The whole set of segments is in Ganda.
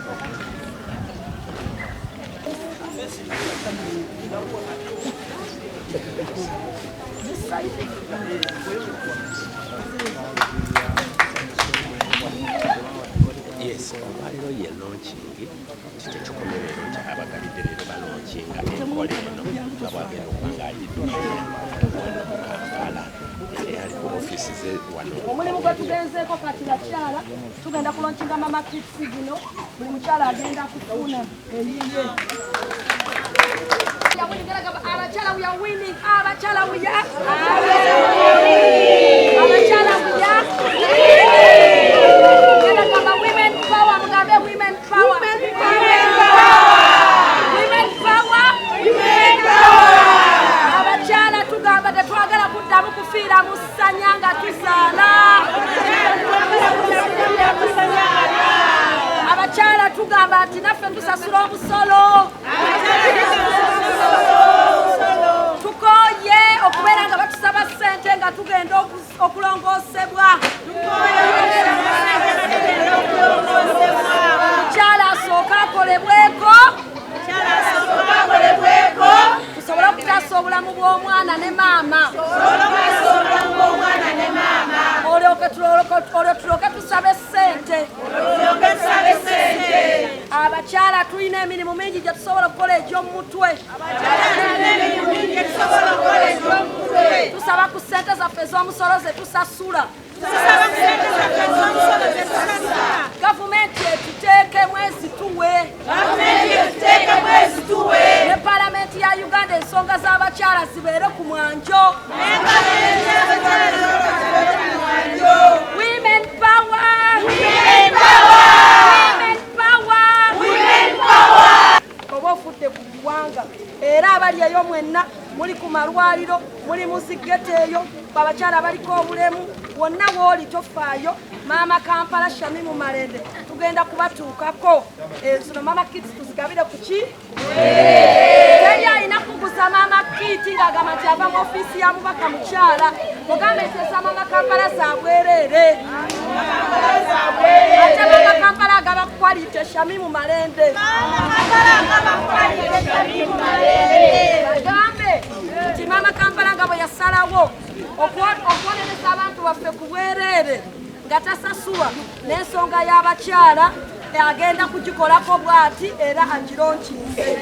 Yes, lwaliro ye launching kikyo kikomere nti abagalidde leero balaunchinga enkole eno nga bwagenda okubanga agiddukira Kampala ali ku ofisi ze wano. Omulimu gwe tugenzeeko kati bakyala tugenda kulaunchinga mama kits gino buli mukyala agenda kufuna eyiye. Abakyala we are winning. Abakyala we are Abakyala we are women power. Mugambe women power. Women power. Abakyala tugamba tetwagala kuddamu kufiira mu ssanya nga tuzaala. Abakyala tugamba nti naffe tusasula obusolo. Tukoye okubeera nga batusaba ssente nga tugenda okulongoosebwa. Mukyala asooka akolebweko tusobole okutaasa obulamu bw'omwana ne maama. Olwo tulyoke tusabe ssente. Abakyala tulina emirimu mingi gye tusobola okukola egy'omutwe. Tusaba ku ssente zaffe ez'omusolo ze tusasula. Gavumenti etuteeke mwezi tuwe. Ne Palamenti ya Uganda ensonga z'abakyala zibeere ku mwanjo. Women power. Oba ofudde ku ggwanga era abali eyo mwenna muli ku malwaliro muli mu zigete eyo abakyala baliko obulemu wonna wooli tofaayo. Maama Kampala Shamimu Malende tugenda kubatuukako. Zino mama kits tuzigabire ku ki? Teri alina kuguza mama kiti ng'agamba nti ava mu ofiisi ya mubaka mukyala. Mugambe nti eza mama Kampala za bwereere. Ate mama Kampala agaba quality Shamimu Malende. Bagambe nti mama Kampala nga bwe yasalawo okwolereza abantu baffe ku bwereere nga tasasulwa n'ensonga y'abakyala agenda kugikolako bw'ati era agironkinze.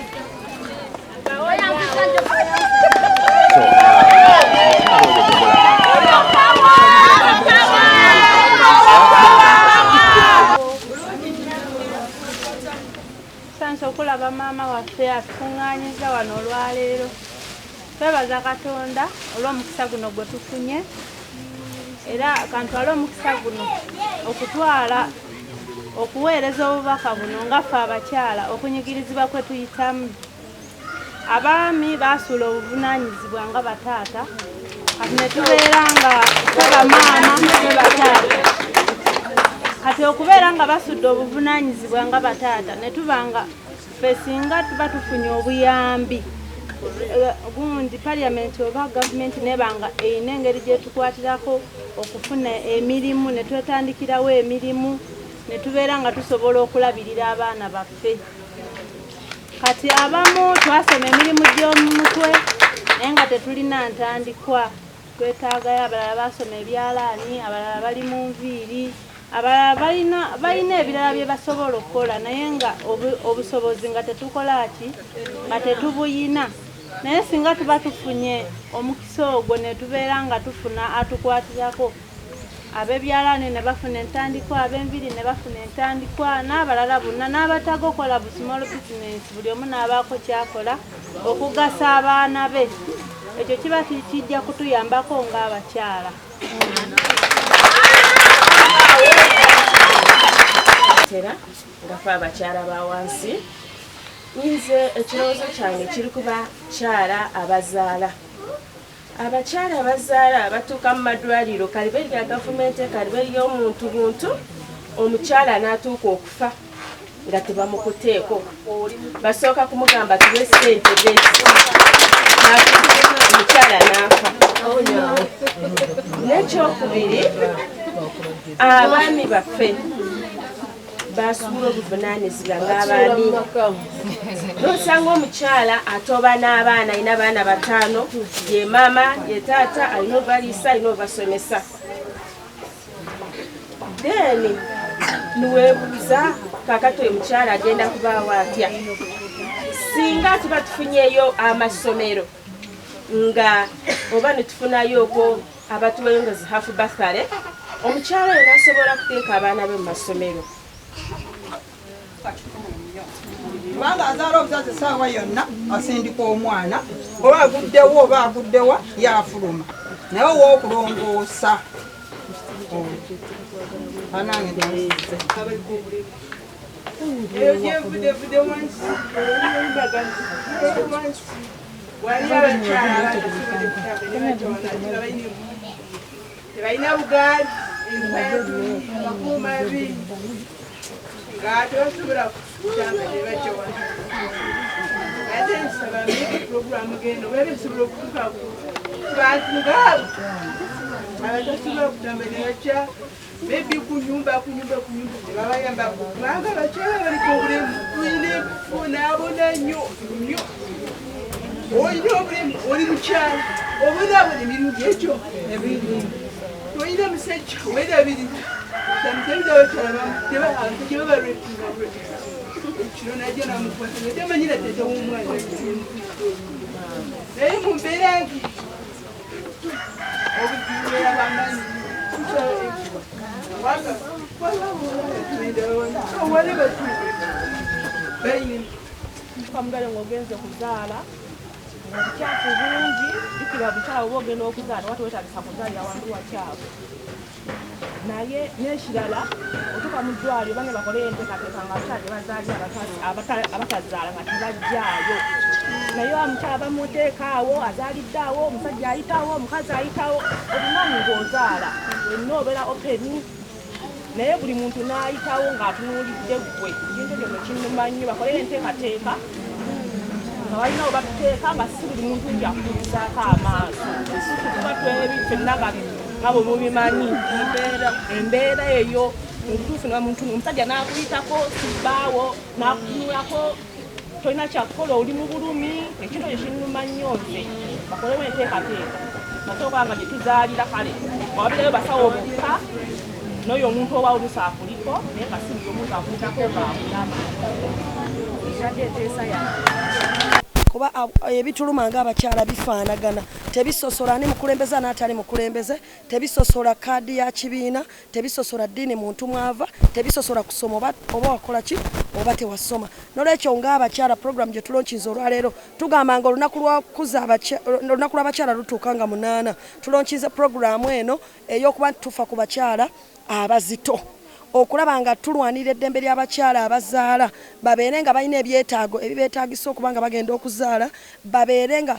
Sanso okulaba maama waffe atukuŋŋaanyiza wano olwaleero. Twebaza Katonda olw'omukisa guno gwe tufunye era kantwala omukisa guno okutwala okuweereza obubaka buno nga ffe abakyala okunyigirizibwa kwe tuyitamu. Abaami baasuula obuvunaanyizibwa nga bataata kati ne tubeera nga bamaama ne bataata. Kati okubeera nga basudde obuvunaanyizibwa nga bataata ne tuba nga ffe singa tuba tufunye obuyambi gundi Parliament oba gavumenti nebanga eyina engeri gye tukwatirako okufuna emirimu ne twetandikirawo emirimu ne tubeera nga tusobola okulabirira abaana baffe. Kati abamu twasoma emirimu gy'omu mutwe naye nga tetulina ntandikwa. Twetaagayo abalala basoma ebyalaani, abalala bali mu nviiri, abalala balina ebirala bye basobola okukola naye nga obusobozi nga tetukola ki nga tetubuyina. Naye singa tuba tufunye omukisa ogwo ne tubeera nga tufuna atukwatirako. Ab'ebyalaani ne bafuna entandikwa, ab'enviiri ne bafuna entandikwa, n'abalala bonna n'abataga okola bu small business buli omu n'abaako kyakola okugasa abaana be. Ekyo kiba kijja kutuyambako ng'abakyala. Nga ffe abakyala ba wansi nze ekirowoozo kyange kiri ku bakyala abazaala. Abakyala abazaala batuuka mu madwaliro kalibe lya gavumenti kalibe ly'omuntu buntu omukyala n'atuuka okufa nga tebamukuteeko basooka kumugamba tuwe ssente besi omukyala n'afa. N'ekyokubiri abaami baffe basuula obuvunaanyizibwa ng'abaani nosanga omukyala atoba n'abaana alina abaana 5 ye maama ye taata alina obaliisa alina obasomesa then niweebuuza kakati oyo mukyala agenda kubaawo atya singa tuba tufunyeeyo amasomero nga oba netufunayo okwo abatuweyongeza hafu bathale omukyala oyo nasobola kuteeka abaana be mu masomero kubanga azaala obuzazi essaawa yonna asindika omwana oba aguddewo oba aguddewa yafuluma naye ow'okulongoosa tebalina bugaali bakuuma bingi ng'ate basobola kutamba ne bajja wano ate nsaba miki puroguramu genda oba bisobola okutuuka bantu ngaabo abatasobola kutamba ne bajja bebi kunyumba tebabayamba kubanga abakyala baliko obulemu tulina ebifo n'abona nnyo nnyo olina obulemu oli mukyala obonaabona emirundi ekyo tolina musajja weerabirira kino najja namukwata natamanyira tete w'omwana naye mumbeera nti obugiwera bamanyi kamugale ng'ogenze kuzaala obukyafu bungi jukira bukyala oba ogenda okuzaala wati wetagisa kuzaalira wantu wakyafu naye n'ekirala otuuka mu ddwaliro bange bakole enteekateeka nga abakyala abatazaala nga tebajjaayo naye omukyala bamuteeka awo azaalidde awo omusajja ayitawo omukazi ayitawo obumanyi ng'ozaala wenna obeera openi naye buli muntu n'ayitawo ng'atunuulidde ggwe ekintu ekyo tekinnuma nnyo bakole enteekateeka nga balina we batuteeka nga si buli muntu njakulizaako amaaso tuba twebi ffenna nga bwe mubimanyi embeera eyo mutuufu omusajja n'akuyitako sibbaawo n'akutunulako tolina kyakukola oli mu bulumi ekintu ekyo kinnuma nnyo nze bakolewo enteekateeka nasooka nga gye tuzaalira kale wababireyo basawo bokka n'oyo omuntu oba oluusi akuliko naye nga si buli omuntu akuyitako ng'akulaba ekadde enteesa yange kuba ebituluma ng'abakyala bifaanagana tebisosola ne mukulembeze n'atali mukulembeze tebisosola kaadi ya kibiina tebisosola ddiini muntu mwava tebisosola kusoma oba wakola ki oba tewasoma n'olwekyo ng'abakyala puroguramu gye tulonkinze olwaleero tugamba nga olunaku lw'abakyala lutuuka nga 8 tulonkinze puroguramu eno ey'okuba tufa ku bakyala abazito okulaba nga tulwanira eddembe ly'abakyala abazaala babeere nga balina ebyetaago ebibeetaagisa okuba nga bagenda okuzaala babeere nga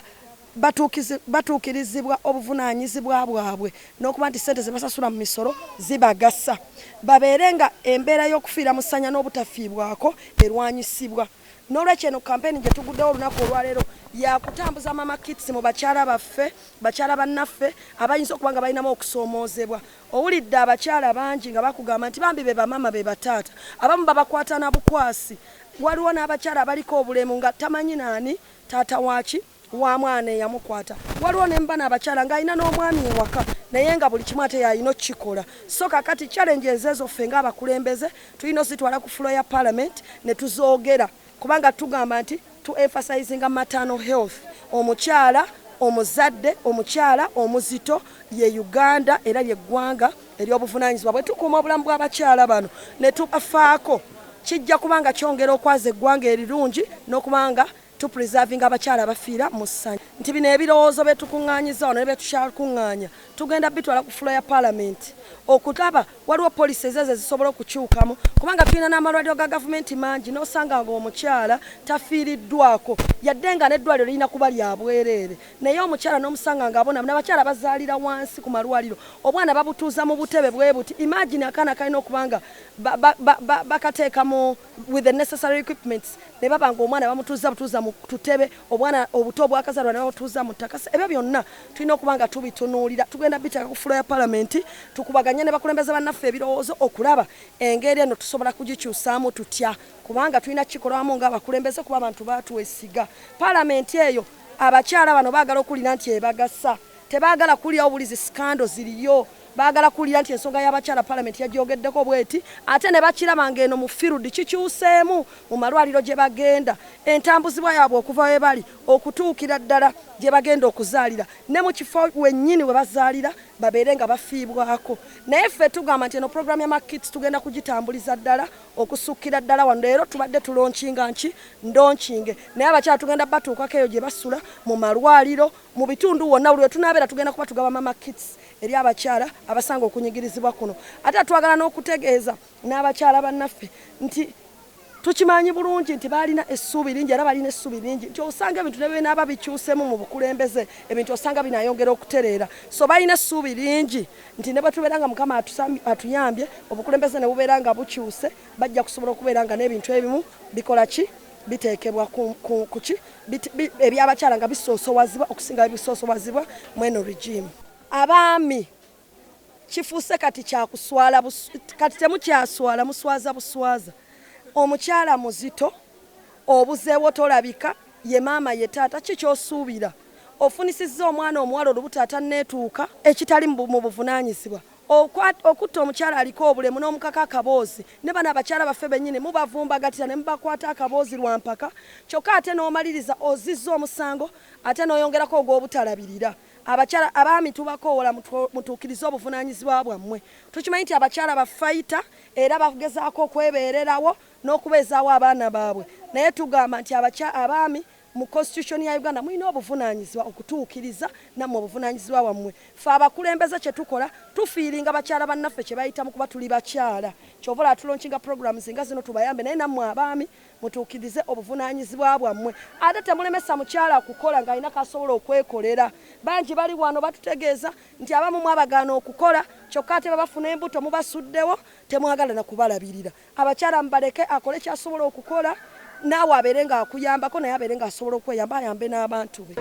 batuukirizibwa obuvunaanyizibwa bwabwe n'okuba nti ssente ze basasula mu misolo zibagasa babeere nga embeera y'okufiira mu ssanya n'obutafiibwako erwanyisibwa n'olwekyo eno kampeyini gye tuguddewo olunaku olwaleero yakutambuza mama kits mu bakyala baffe bakyala bannaffe abayinza okuba nga balinamu okusoomoozebwa owulidde abakyala bangi nga bakugamba nti bambi be bamama be bataata abamu babakwata na bukwasi waliwo n'abakyala abaliko obulemu nga tamanyi naani taata waaki wa mwana eyamukwata waliwo ne mba n'abakyala ng'alina n'omwami ewaka naye nga buli kimu ate yalina okukikola so kakati challenge ezeezo ffe ng'abakulembeze tulina ozitwala ku fulo ya parliament ne tuzoogera kubanga tugamba nti to emphasizing maternal health omukyala omuzadde omukyala omuzito ye Uganda era ye ggwanga ery'obuvunaanyizibwa bwe tukuuma obulamu bw'abakyala bano ne tubafaako kijja kubanga kyongera okwaza eggwanga erirungi n'okubanga tupreserving abakyala abafiira mu ssanya nti bino ebirowoozo betukuŋŋaanyiza wano ne betushakuŋŋaanya tugenda bitwala ku fulo ya parliament okutaba waliwo poliisi ezezo zisobola okukyukamu kubanga tulina n'amalwaliro ga gavumenti mangi n'osanga nga omukyala tafiiriddwako yadde nga n'eddwaliro lirina kuba lya bwereere naye omukyala n'omusanga ng'abona n'abakyala bazaalira wansi ku malwaliro obwana babutuuza mu butebe bwe buti imagine akaana kalina okuba nga bakateekamu with the necessary equipments ne baba nga omwana bamutuuza butuuza mu tutebe obwana obuto obwakazaalwa tuuza mu ttaka ebyo byonna tulina okuba nga tubitunuulira tugenda biteeka ku fulo ya palamenti tukubaganye ne bakulembeze bannaffe ebirowoozo okulaba engeri eno tusobola kugikyusaamu tutya kubanga tulina kikolwamu ng'abakulembeze kuba abantu baatwesiga palamenti eyo abakyala bano baagala okulira nti ebagasa tebaagala kulya obulizi sikando ziriyo baagala kulira nti ensonga y'abakyala palamenti yagyogeddeko bweti ate ne bakiraba ng'eno mu field kikyuseemu mu malwaliro gye bagenda entambuzibwa yaabwe okuva we bali okutuukira ddala gye bagenda okuzaalira ne mu kifo wennyini we bazaalira babeere nga bafiibwako naye ffe tugamba nti eno puroguramu ya makits tugenda kugitambuliza ddala okusukkira ddala wano leero tubadde tulonkinga nki ndonkinge naye abakyala tugenda batuukako eyo gye basula mu malwaliro mu bitundu wonna buli we tunaabeera tugenda kuba tugaba makits eri abakyala abasanga okunyigirizibwa kuno ate twagala n'okutegeeza n'abakyala bannaffe nti tukimanyi bulungi nti balina essuubi lingi era balina essuubi lingi nti osanga ebintu ne binaaba bikyusemu mu bukulembeze ebintu osanga binayongera okutereera so balina essuubi lingi nti ne bwe tubeera nga mukama atuyambye obukulembeze ne bubeera nga bukyuse bajja kusobola okubeera nga n'ebintu ebimu bikola ki biteekebwa kuki ebyabakyala nga bisoosowazibwa okusinga bisoosowazibwa mweno regime abaami kifuuse kati kyakuswala kati temukyaswala muswaza buswaza omukyala muzito obuzeewo tolabika ye maama ye taata kikyosuubira ofunisizza omwana omuwala olubutaata neetuuka ekitali mu buvunaanyizibwa okutta omukyala aliko obulemu n'omukaka akaboozi ne bano abakyala baffe bennyini mubavumbagatira ne mubakwata akaboozi lwampaka kyokka ate n'omaliriza ozizza omusango ate n'oyongerako ogw'obutalabirira abakyala abaami tubakoowola mutuukirize obuvunaanyizibwa bwammwe tukimanyi nti abakyala bafayita era bagezaako okwebeererawo n'okubeezaawo abaana baabwe naye tugamba nti abaami mu constitution ya Uganda mulina obuvunaanyizibwa okutuukiriza nammwe obuvunaanyizibwa bwammwe ffe abakulembeze kye tukola tufiiringa bakyala bannaffe kye bayitamu kuba tuli bakyala kyovola tulonkinga programs nga zino tubayambe naye nammwe abaami mutuukirize obuvunaanyizibwa bwammwe ate temulemesa mukyala kukola ng'alina kasobola okwekolera banji bali wano batutegeeza nti abamu mwabagaana okukola kyokka ate babafuna embuto mubasuddewo temwagala na kubalabirira abakyala mubaleke akole kyasobola okukola naawe abeere nga akuyambako naye abeere nga asobola okweyamba ayambe n'abantu be